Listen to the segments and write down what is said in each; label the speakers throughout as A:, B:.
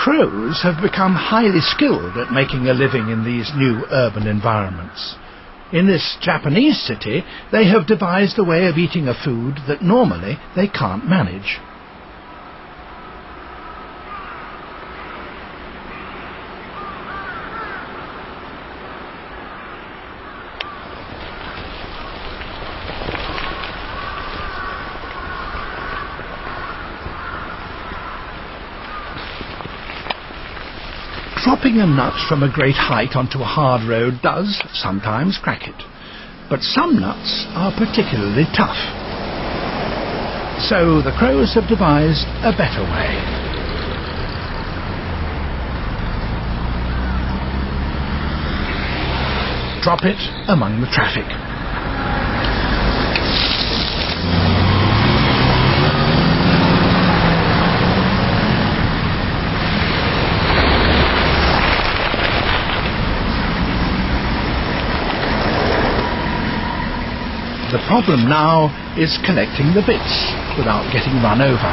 A: Crows have become highly skilled at making a living in these new urban environments. In this Japanese city, they have devised a way of eating a food that normally they can't manage. Dropping a nut from a great height onto a hard road does sometimes crack it, but some nuts are particularly tough. So the crows have devised a better way. Drop it among the traffic. The problem now is collecting the bits without getting run over.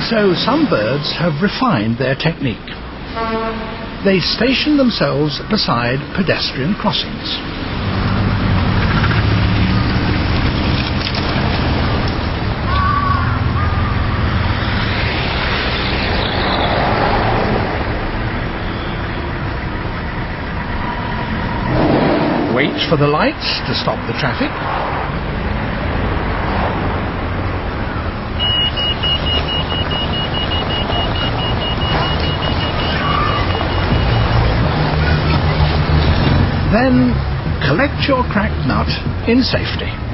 A: So some birds have refined their technique. They station themselves beside pedestrian crossings. Wait for the lights to stop the traffic. Then collect your cracked nut in safety.